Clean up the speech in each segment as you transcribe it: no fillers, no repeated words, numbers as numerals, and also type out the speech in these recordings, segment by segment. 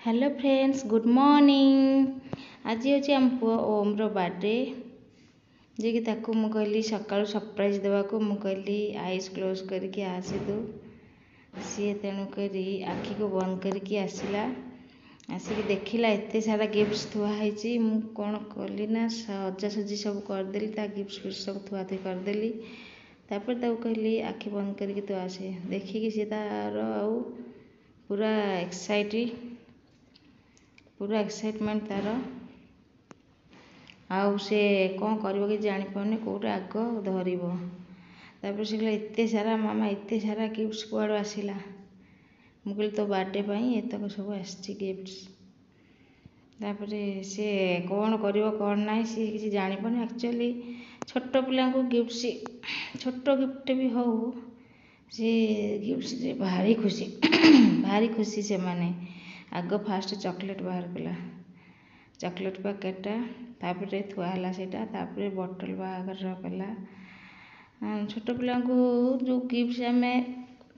Hello friends, good morning. आज हूँ आम पुआ ओम रो बर्थडे जे कि ताकू मु कहली सकाळु सरप्राइज देवाको मु कहली आईज क्लोज करके आसी दो सी तेणु करी आखि को बंद करके आसिला। आसिक देखिला एते सारा गिफ्ट्स थुआई मु कौन कली ना सजासजी सब करदेली ता गिफ्ट्स फिफ्ट सब थुआथुई करदेली। तापर ताऊ कहली आखि बंद करके तू आसे देखिकी सी तार आउ पूरा एक्साइटमेंट तार आउ से कौन कर कि जापारे कौटा आग धरब। तापर से कहला एते सारा मामा एते सारा गिफ्ट्स कुआड़ आसला। मु कहली तो बर्थडे एतक सब आसी गिफ्ट्स। तापर से कौन कर कौन ना सी किसी जापारे एक्चुअली छोट पिला गिफ्ट छोट गिफ्ट भी हो सी गिफ्ट्स भारी खुशी भारी खुशी से माने आग फास्ट चॉकलेट बाहर कला चॉकलेट पैकेटा तापर थुआला सेटा तापर बॉटल बाहर कला। छोट पिला जो गिफ्ट आम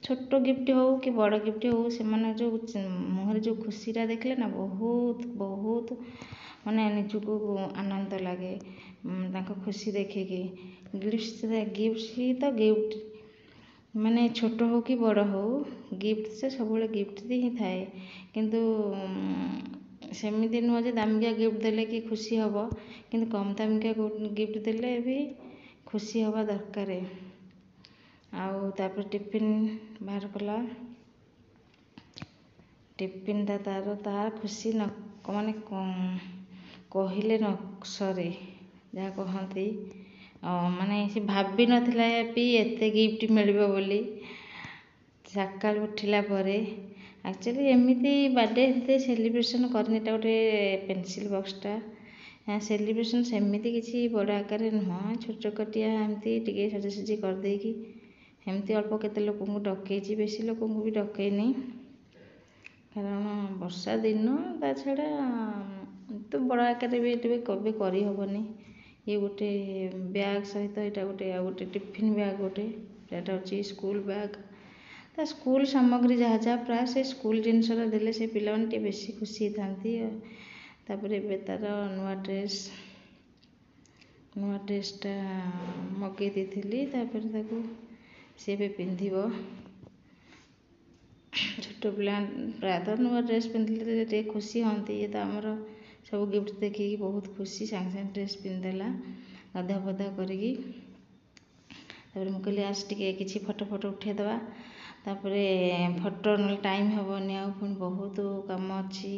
छोट गिफ्ट हो कि बड़ गिफ्ट हो से जो मुहर जो खुशीटा देखले ना बहुत बहुत माने निजको आनंद लगे खुशी देखिकी। गिफ्ट ही तो गिफ्ट माने छोट हो कि बड़ हो गिफ्ट से सब गिफ्ट ही थाए किंतु सेमती नुह दामिका गिफ्ट देले कि खुशी हम कि कम दामिका गिफ्ट देले भी खुशी हवा दरकार। आउ तापर टिफिन बाहर कला टिफिन तार खुशी न माने कहले न सरे जहाँ कहती माने से भाभी नथिला भी एते गिफ्ट मिलबो बोली। सकाल उठिला परे एक्चुअली एमती बर्थडे एते सेलिब्रेशन करनी गोटे पेनसिल बॉक्सटा सेलिब्रेशन सेमती किसी बड़ आकार नुह छोट कटिया एमती टिके सजासजी करदेकी एमती अल्प केते लोक डकई बेसी लोक भी डकईनी कारण वर्षा दिन ता छड़ा तो बड़ आकार भी कभी करहबनी। ये गोटे बैग सहित यहाँ गोटे टिफिन बैग गोटे यहाँ हूँ स्कूल बैग ता स्कूल सामग्री जहाँ जहाँ प्राय से स्कूल जिनस देले से पिला माने बेसी खुशी थांती। तापर ए तार नुआ ड्रेसटा मगे देती तापर ताकू सी पिंधिब छोट पिला प्रायतः नुआ ड्रेस पिंधले खुशी हाँ ये तो आमर सब गिफ्ट देखिकी बहुत खुशी सांगे सांगे ड्रेस पिंधिदेला गाधा पधा करी। तापर मुझे कहली आस टिके किसी फोटो फोटो उठेदवा तापर फोटो ना टाइम हेनी आ पुणी बहुत कम अच्छी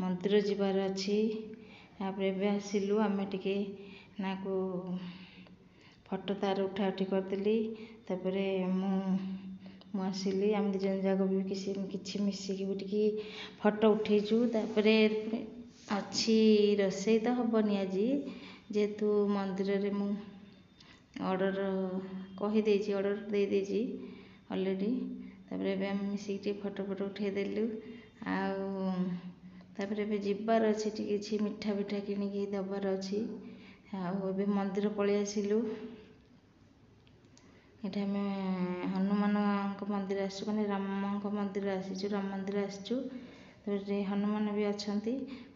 मंदिर जीवार अच्छी। तापर आसिलु आम टिके ना को फोटो तार उठा उठी करदेली तापर मुझे आम दिजन जाक भी किसी मिसिकी भी फोटो उठेचु। तापर अच्छी रोसई तो हेनी आज जेहेतु मंदिर रे मु ऑर्डर कहीदे ऑर्डर दे देजी ऑलरेडी। तापर एम मिसिक फोटो फोटो उठेदेलु तापर ए जीवार अच्छी किसी मिठा पिठा किणिकी दबार अच्छी आबे मंदिर पलि आसिलु। ये आम हनुमान मंदिर आसु माने राम मंदिर आसीचु राम मंदिर आसचु हनुमान भी अच्छा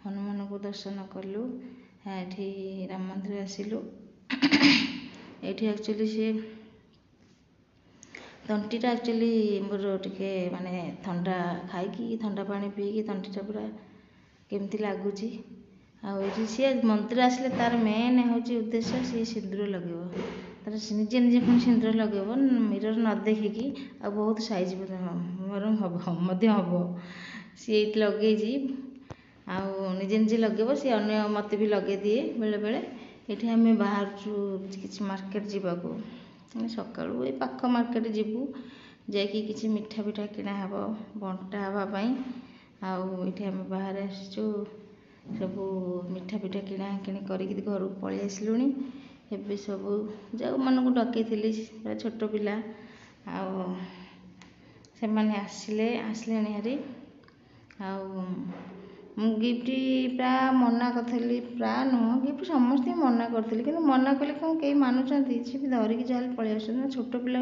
हनुमान को दर्शन कलु ये राम मंदिर आसिलु। ये एक्चुअली सी तंटीटा एक्चुअली मोर टिके माने ठंडा खाई ठंडा पानी पीकी तंटीटा पूरा केमती लगुच। सी मंदिर आसिले तार मेन हूँ उद्देश्य सी सिंदूर लगे तार निजे निजे पुणी सिंदूर लगे मिरर न देखिकी आ बहुत साइज हम सी लगे निजे निजे लगे सी अन्य मत भी लगे दिए बेले बेले। ये आम बाहर किसी मार्केट जावाक सका ये पाख मार्केट जीवु जाकि किसी मिठा पिठा किणा हे बंटा हाँपाई ये आम बाहर आसचु सब मिठा पिठा किणा किणी कर घर पलि आसलु। एबे सब जो मन डकई छोट पिला से मैंने आसिले हारी गिफ्ट प्राय मना करी प्राय नुह गिफ्ट समस्त मना करी कि मना कले कौन कई मानुंट सी भी धरिकी जहाँ पलि आस छोट पिला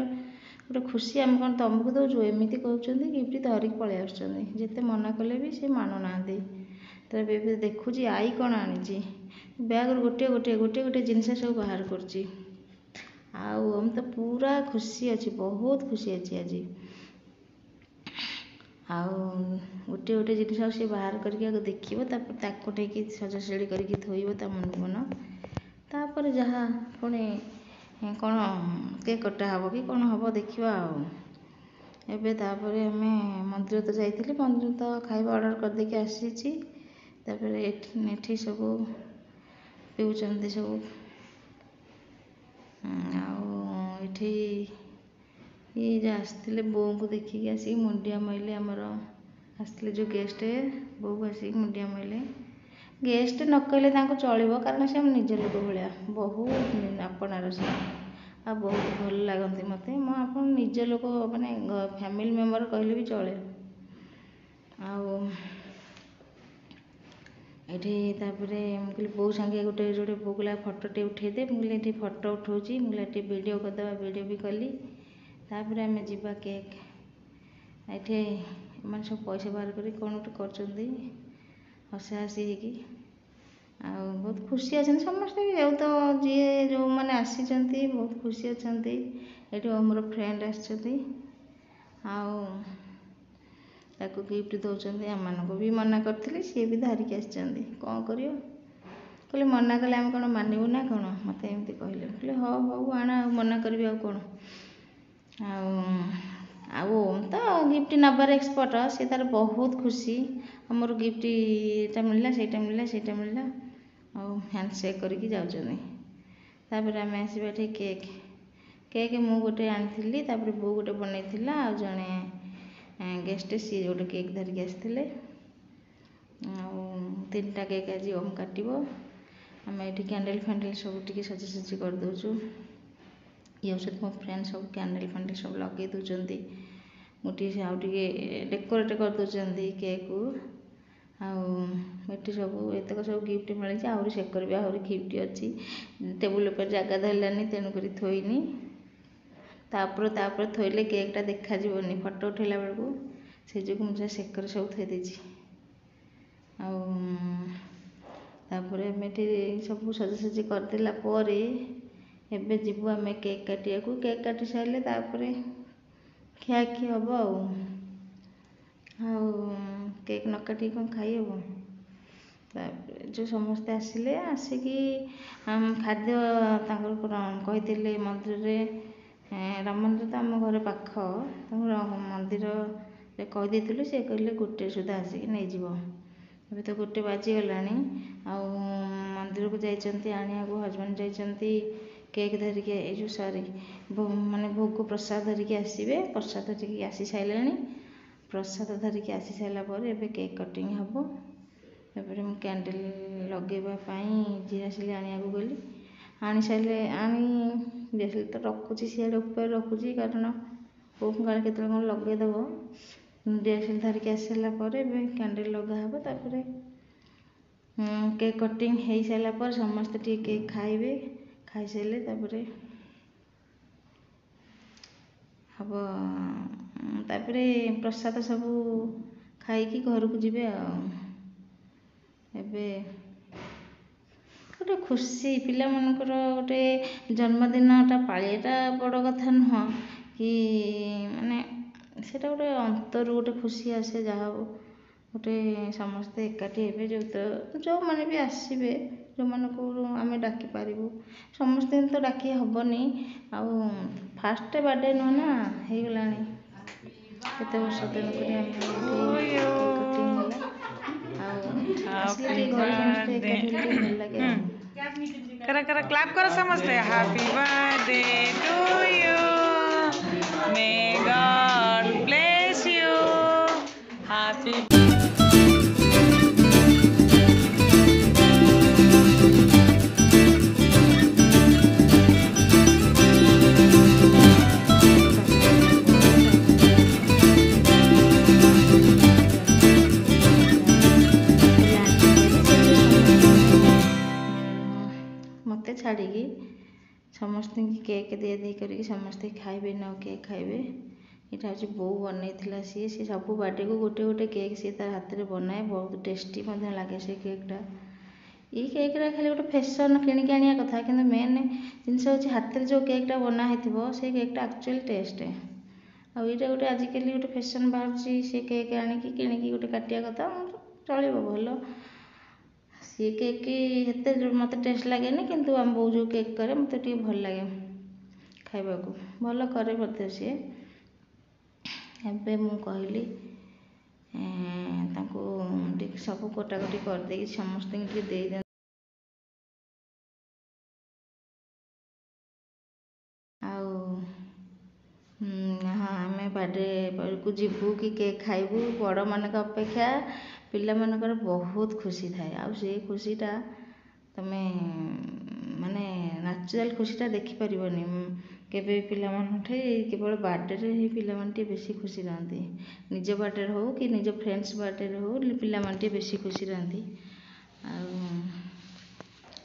गोटे खुशी आम कौन तुमको दौचु एमती कहते गिफ्ट धरिक पलि आसते मना कले भी सी मानुना तो देखुची आई कौन आनी बैग गोटे गोटे गोटे गोटे जिनस सब बाहर कर हम तो पूरा खुशी अच्छी बहुत खुशी अच्छी आज आउ गोटे गोटे जिन सी बाहर करके देखिए सजासजी करके थोब ता मन मन तापर जहाँ पुणी कौन केक कटा हम कि कौन हम देखा एबे तापर आम मंदिर तो जाइए मंदिर तो खाଇବା ऑर्डर करदेकी आसी एठी सब पीउचंदी सब आठी ये जो आसते बो को देखिए आसिक मुंडिया माइले आमर आसते जो गेस्ट बो को आसिक मुंडिया माइले गेस्ट न कहले चलो कारण से निज लोक भाया बहुत आपणार से आ बहुत भल लगती मत आप निज लोक माने फैमिली मेम्बर कहले भी चले आठे मुझे बो सांगे गोटे जोटे बो कहला फटोटे उठेदे मुझे फटो उठाऊँगी मुझे वीडियो करदे वीडियो भी कली तापर आम जा केक ये मैंने सब पैसा बाहर कर कौन गोटे कर हसा हसी आ बहुत खुशी अच्छा समस्ते भी तो जी जो मैंने आसी बहुत खुशी अच्छा ये मोर फ्रेंड आपको गिफ्ट दौरान आम भी मना करी सी भी धरिकी आसी कौन कर कहले मना कले आम कौन मानबू ना कौन मत एमती कहले हाँ हूँ आण मना करी आ कौन ओम तो गिफ्ट नबार एक्सपर्ट सी तार बहुत खुशी मोर गिफ्ट ये मिलला से मिलला हैंडसेक करके जापर आम आसवा केक केक मु गोटे आनी बो गोटे बनई जड़े गेस्ट सी गोटे केक धरिकी आसते तीन टा केक आज ओम काटो आम ये कैंडल फैंडल सब टी सजासजी कर दौचु ये सहित मो फ्रेंड सब कैंडल फैंडल सब लगे दौरान मुझे डेकोरेट कर दौरान केक आठ सब एतक सब गिफ्ट मिली आहरी सेकर भी आहरी गिफ्ट अच्छी टेबुल पर जगह धरलानी तेणुक थोइनी तापर थोइले केकटा देखा फटो उठेला बेलू से जो मुझे सेकर सब थोदे तापर आम सब सजासजी करदेला एबे जीवु आम केक काटिया केक काटी सारे खियाखी हम केक न काटी कौन खाई हम जो समस्ते आसिले आसिकी खाद्य कही मंदिर राम मंदिर तो आम घर पाख मंदिर कहीदेलु सी कहले गोटे सुधा आसिक नहीं अभी तो गोटे बाजीगला मंदिर को जाइए आने हजबैंड जाइए केक धरिकी जो सॉरी माने भोग प्रसाद धरिकी आसवे प्रसाद धरिकी आसी सारे प्रसाद धरिकी आसी सारापर एबे केक कटिंग हम तापर मु कैंडल लगेवाई जीरासिली आने गली आनी सारे आनी डीएसएल तो रखुची सियाड़े ऊपर रखुची कारण काले केत कौन लगेदेव डीएसएल धरिकी आसी सारापर कैंडल लगाब तापर केक कटिंग हो सारापर समस्ते टी केक खाइबे खाई सारे तापर हम तापर प्रसाद सब खाई घर को जीवे एबे गोटे खुशी पिला मनकर गोटे जन्मदिनटा पालियाटा बड़ कथा नुह कि माने सेटा गोटे अंतर गोटे खुशी आसे जहाँ गोटे समस्ते एकाठी हे जो मैंने भी आसवे जो मन को आम डाकी पारू समस्ते तो डाकी हेनी फास्ट बर्थडे नुह ना हो गला केते वर्ष करा करा क्लैप करो समझते happy birthday to you may God bless you happy ସମସ୍ତଙ୍କୁ କେକ୍ ଦିଆଦେଇ କରିକି ସମସ୍ତେ ଖାଇବେ ନ କେକ୍ ଖାଇବେ। ଏଇଟା ହେଉଛି ବୋଉ ବନେଇଥିଲା ସିଏ ସବୁ ବାର୍ଥଡେକୁ ଗୋଟେ ଗୋଟେ କେକ୍ ସିଏ ତା ହାତରେ ବନାଏ, ବହୁତ ଟେଷ୍ଟି ମଧ୍ୟ ଲାଗେ ସେ କେକ୍ଟା। ଏଇ କେକ୍ଟା ଖାଲି ଗୋଟେ ଫ୍ୟାସନ୍ କିଣିକି ଆଣିବା କଥା, କିନ୍ତୁ ମେନ୍ ଜିନିଷ ହେଉଛି ହାତରେ ଯେଉଁ କେକ୍ଟା ବନା ହେଇଥିବ ସେଇ କେକ୍ଟା ଆକ୍ଚୁଆଲି ଟେଷ୍ଟ। ଆଉ ଏଇଟା ଗୋଟେ ଆଜିକାଲି ଗୋଟେ ଫ୍ୟାସନ୍ ବାହାରୁଛି, ସେ କେକ୍ ଆଣିକି କିଣିକି ଗୋଟେ କାଟିବା କଥା, ଚଳିବ ଭଲ। ସିଏ କେକ୍ ଏତେ ମୋତେ ଟେଷ୍ଟ ଲାଗେନି, କିନ୍ତୁ ଆମ ବୋଉ ଯେଉଁ କେକ୍ କରେ ମୋତେ ଟିକେ ଭଲ ଲାଗେ ଖାଇବାକୁ, ଭଲ କରେ ମଧ୍ୟ ସିଏ। ଏବେ ମୁଁ କହିଲି ତାଙ୍କୁ ଟିକେ ସବୁ କଟାକଟି କରିଦେଇକି ସମସ୍ତଙ୍କୁ ଟିକେ ଦେଇଦିଅନ୍ତି। ଆଉ ହଁ, ଆମେ ବାର୍ଥଡେ ବେଳକୁ ଯିବୁ କି କେକ୍ ଖାଇବୁ, ବଡ଼ମାନଙ୍କ ଅପେକ୍ଷା ପିଲାମାନଙ୍କର ବହୁତ ଖୁସି ଥାଏ। ଆଉ ସେ ଖୁସିଟା ତମେ ମାନେ ନ୍ୟାଚୁରାଲ୍ ଖୁସିଟା ଦେଖିପାରିବନି କେବେ ପିଲାମାନଙ୍କଠି। କେବଳ ବାର୍ଥଡେରେ ହିଁ ପିଲାମାନେ ଟିକେ ବେଶୀ ଖୁସି ରହନ୍ତି। ନିଜ ବାର୍ଥଡେରେ ହଉ କି ନିଜ ଫ୍ରେଣ୍ଡସ୍ ବାର୍ଥଡେରେ ହଉ ପିଲାମାନେ ଟିକେ ବେଶୀ ଖୁସି ରହନ୍ତି। ଆଉ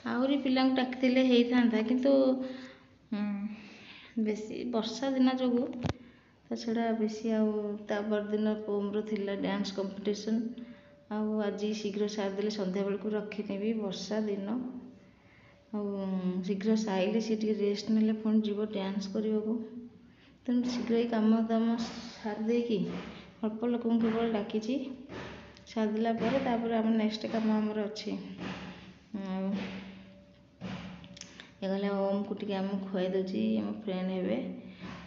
ଆହୁରି ପିଲାଙ୍କୁ ଡାକିଥିଲେ ହେଇଥାନ୍ତା, କିନ୍ତୁ ବେଶୀ ବର୍ଷା ଦିନ ଯୋଗୁଁ ତା ଛଡ଼ା ବେଶୀ ଆଉ ତା ପରଦିନ ପୋମର ଥିଲା ଡ୍ୟାନ୍ସ କମ୍ପିଟିସନ୍। ଆଉ ଆଜି ଶୀଘ୍ର ସାରିଦେଲେ ସନ୍ଧ୍ୟାବେଳକୁ ରଖିନେବି, ବର୍ଷା ଦିନ। ଆଉ ଶୀଘ୍ର ସାରିଲେ ସେ ଟିକେ ରେଷ୍ଟ ନେଲେ ପୁଣି ଯିବ ଡ୍ୟାନ୍ସ କରିବାକୁ। ତେଣୁ ଶୀଘ୍ର ଏଇ କାମ ଦାମ ସାରିଦେଇକି ଅଳ୍ପ ଲୋକଙ୍କୁ କେବଳ ଡାକିଛି, ସାରିଦେଲା ପରେ ତାପରେ ଆମ ନେକ୍ସଟ କାମ ଆମର ଅଛି। ଆଉ ଏ ଗଲେ ଓମ୍କୁ ଟିକେ ଆମକୁ ଖୁଆଇ ଦେଉଛି, ଆମ ଫ୍ରେଣ୍ଡ ହେବେ।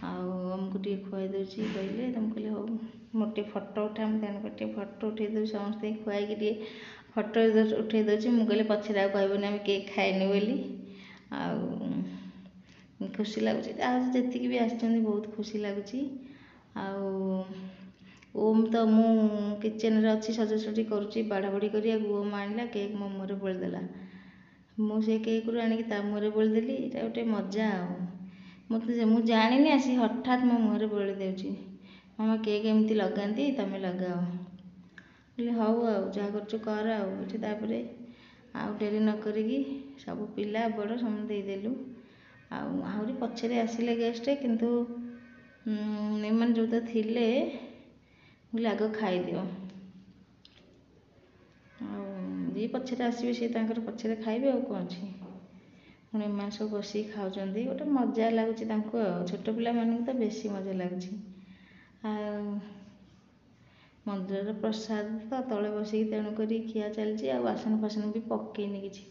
ଆଉ ଓମ୍କୁ ଟିକେ ଖୁଆଇ ଦେଉଛି କହିଲେ, ମୁଁ କହିଲି ହଉ ମୋର ଟିକେ ଫଟୋ ଉଠା, ମୁଁ ତେଣୁକରି ଟିକେ ଫଟୋ ଉଠାଇ ଦେଉଛି, ସମସ୍ତଙ୍କୁ ଖୁଆଇକି ଟିକେ ଫଟୋ ଉଠାଇ ଦେଉଛି। ମୁଁ କହିଲି ପଛରେ ଆଉ କହିବନି ଆମେ କେକ୍ ଖାଇନୁ ବୋଲି। ଆଉ ଖୁସି ଲାଗୁଛି, ଆଉ ଯେତିକି ବି ଆସିଛନ୍ତି ବହୁତ ଖୁସି ଲାଗୁଛି। ଆଉ ଓମ୍ ତ ମୁଁ କିଚେନରେ ଅଛି ସଜାସଜି କରୁଛି ବାଢ଼ାବାଢ଼ି କରିବାକୁ, ଓମ୍ ଆଣିଲା କେକ୍ ମୋ ମୁହଁରେ ବୋଳିଦେଲା। ମୁଁ ସେ କେକ୍ରୁ ଆଣିକି ତା ମୁହଁରେ ବୋଳିଦେଲି। ଏଇଟା ଗୋଟେ ମଜା। ଆଉ ମୁଁ ଜାଣିନି, ଆସି ହଠାତ୍ ମୋ ମୁହଁରେ ବୋଳି ଦେଉଛି, ମାମା କେକ୍ ଏମିତି ଲଗାନ୍ତି ତମେ ଲଗାଅ। କହିଲି ହଉ ଆଉ ଯାହା କରୁଛୁ କର। ଆଉ ଏଠି ତାପରେ ଆଉ ଡେରି ନ କରିକି ସବୁ ପିଲା ବଡ଼ ସମସ୍ତେ ଦେଇଦେଲୁ। ଆଉ ଆହୁରି ପଛରେ ଆସିଲେ ଗେଷ୍ଟ, କିନ୍ତୁ ଏମାନେ ଯେଉଁ ତ ଥିଲେ କହିଲି ଆଗ ଖାଇଦିଅ। ଆଉ ଯିଏ ପଛରେ ଆସିବେ ସିଏ ତାଙ୍କର ପଛରେ ଖାଇବେ, ଆଉ କ'ଣ ଅଛି। ପୁଣି ଏମାନେ ସବୁ ବସିକି ଖାଉଛନ୍ତି, ଗୋଟେ ମଜା ଲାଗୁଛି ତାଙ୍କୁ। ଆଉ ଛୋଟ ପିଲାମାନଙ୍କୁ ତ ବେଶୀ ମଜା ଲାଗୁଛି। ଆଉ ମନ୍ଦିରର ପ୍ରସାଦ ତ ତଳେ ବସିକି ତେଣୁକରି ଖିଆ ଚାଲିଛି। ଆଉ ବାସନ ଫାସନ ବି ପକେଇନି କିଛି,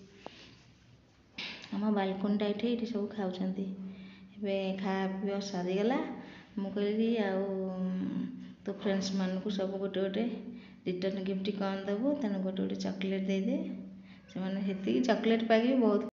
ଆମ ବାଲକୋନିଟା ଏଇଠି ସବୁ ଖାଉଛନ୍ତି। ଏବେ ଖାଇବା ପିଇବା ସରିଗଲା। ମୁଁ କହିଲି ଆଉ ତୋ ଫ୍ରେଣ୍ଡସ୍ମାନଙ୍କୁ ସବୁ ଗୋଟେ ଗୋଟେ ରିଟର୍ଣ୍ଣ ଗିଫ୍ଟ କ'ଣ ଦେବୁ, ତେଣୁ ଗୋଟେ ଗୋଟେ ଚକୋଲେଟ୍ ଦେଇଦେ। ସେମାନେ ସେତିକି ଚକୋଲେଟ୍ ପାଇକି ବହୁତ